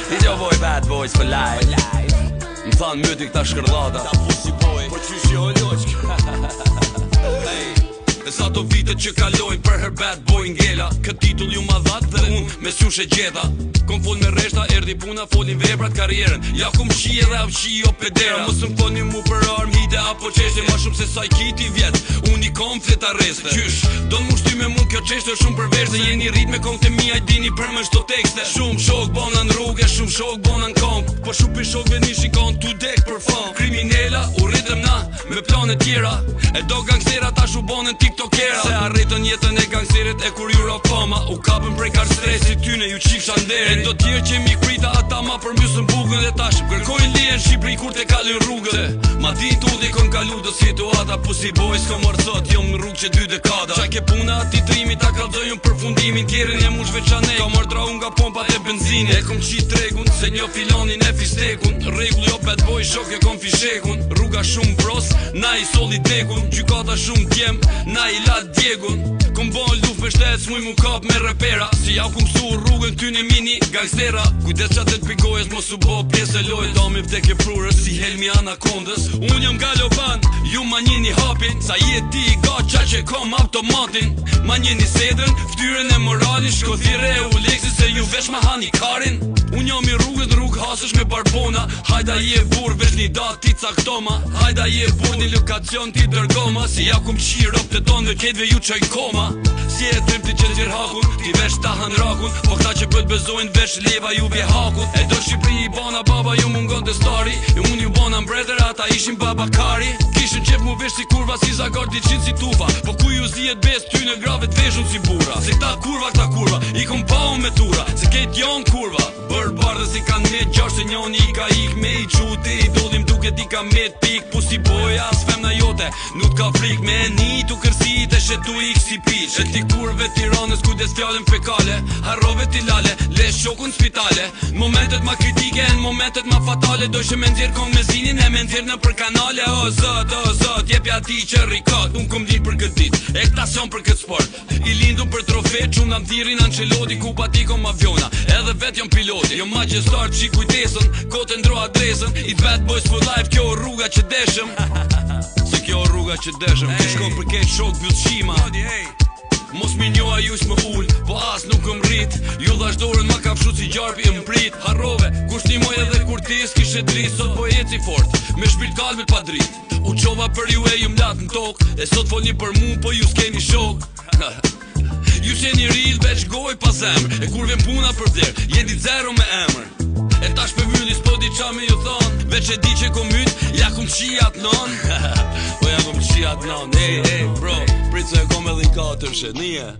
It's your boy Bad Boys for life. Më thanë mytik ta shkërdhata ta pusi boy, po qysh jo loqk. E sa to vitet që kalojnë për her bad boy ngela. Këtë titull ju ma dhat dhe unë me syush e gjeta. Kom fol me reshta, erdi puna, folin vebrat karrieren. Ja kom shi edhe avshi o pedera. Mos më thoni mu për arm, hite apo qeshte. Ma shumë se saj kiti vjet, unë i kom flet arreste. Qysh, do në mushty me mu kjo qeshte shumë përveçte. Jeni rrit me kong të mija, dini për më shto tekste. Shumë shok bona në rrugë, shumë shok bona në kong. Po shupi shokve një shikon tu dek për fam. Kriminela, u rritëm na, me plane tjera. E do gangstera ta shu bonën tiktokera. Se arritën jetën e gangsterit e kur jura fama. U kapën prej kar stresi tyne ju qif shanderi. E do tjerë që mi krita ata ma përmysën bukën. Dhe tash kërkojnë lijen Shqipëri kur te kalin rrugën. Ma di tu dhe kon kalu do situata. Pussy boys kom orësot, jom në rrugë që 2 dekada. Qa ke puna ati trimi ta kaldojnë përfundimin. Tjerin e mushve qanej, kom ordra unë nga pompat e benzinit. E kom qit tregun, se njo filonin e fistekun. Regull jo bad boy, shok e kom fishekun. Rruga shumë bros, na i soli dekun. Gjykata shumë djem, na i lat djegun. Kom bon luft me shtet, s'muj mu kap me repera. Si ja ku mësu rrugën tyne mini gangstera. Kujdes qatet pikojes, mos u bo pjesë e lojt. Dami vdek e prurës, si helmi anakondës. Unë jëm galoban, ju ma njeni hapin. Sa jeti i ga qa që kom automatin. Ma njeni sedën, ftyrën e moralin. Shko thire e u leksi se ju vesh ma hani karin. Unë jam i rrugët, rrugë hasësh me barbona. Hajda je bur, vesh një dat ti caktoma. Hajda je bur, një lokacion ti dërgoma. Si ja kum qi rop të tonë dhe ketve ju qoj koma. Si e trim ti që zir hakun, ti vesh tahan rakun. Po këta që bët bezojnë vesh leva ju vje hakun. E do Shqipëri i bona baba ju mungon të stari. E unë ju bona mbreder ata ishin baba kari. Kishin qef mu vesh si kurva si zagar diqin si tufa. Po ku ju zijet bes ty në grave t'veshun si bura. Se këta kurva, i kom pao me tura. Se kejt janë kurva, bërë bardhe si kanë met gjash. Se njoni i ka ik me i qute. I dollim duke di ka met pik. Pussy boy as femna jote, nuk ka frik me një tu kërsit e shetu ik si pish. E ti kurve Tiranës kujdes fjallën fekale. Harrove ti lale, le shokun spitale. Momentet ma kritike, në momentet ma fatale. Dojshë me nxirë kong me zinin e me nxirë në për kanale. O zot, jepja ti që rikat. Unë kom linë për këtë dit, ektasion për këtë sport. I lindu për trofet, që në thirin Anceloti. Ku pa ti kom aviona, edhe vet jom piloti. Jom magjistar që i kujtesën, kote ndro adresën. It's bad boys for life, kjo rruga që deshëm. Se kjo rruga që deshëm, që shko për keq shok bjullshima. Mos mi njoha jush më ull, po as nuk më rrit. Ju dhash dorën ma kapshu si gjarpi më prit. Harrove, kushtimoj edhe kur tis kishe drit. Sot po eci fort, me shpirt kalmet pa drit. U qova për ju e ju mlat në tok. E sot folni për mu, po ju s'keni shok. Ju qeni ril, veç goj pa zemr. E kur vjen puna për vler, jeni zero me emër. E tash për vylli s'po di qa me ju thon. Veç e di që kom myt, ja kum qijat non. Po ja kum qijat non. Hey bro, pritse e kom edhe i 4 shet, nije.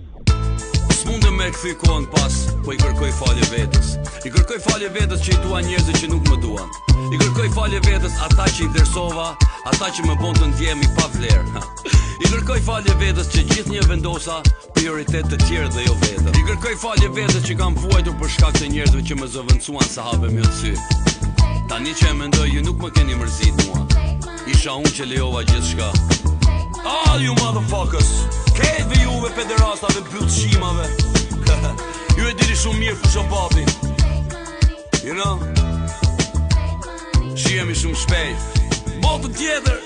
S'mundë me këthy kohën pas, po i kërkoj falje vetës. I kërkoj falje vetës që i dua njerëzit që nuk më duan. I kërkoj falje vetës ata që i dhersova, ata që më bon të ndjemi pa vler. I kërkoj falje vetës që gjithë një vendosa prioritet të tjerë dhe jo vetëm. I kërkoj falje vetës që kam vuajtur për shkak të njerëzve që më zëvendësuan sa habe mjë të sy. Tani që e mendoj ju nuk më keni mërzit mua. Isha unë që lejova gjithë shka. All you motherfuckers, kejtve juve pederastave byllshimave. Ju e diri shumë mirë fusha papi. You know? Shihemi shumë shpejt. Botën tjetër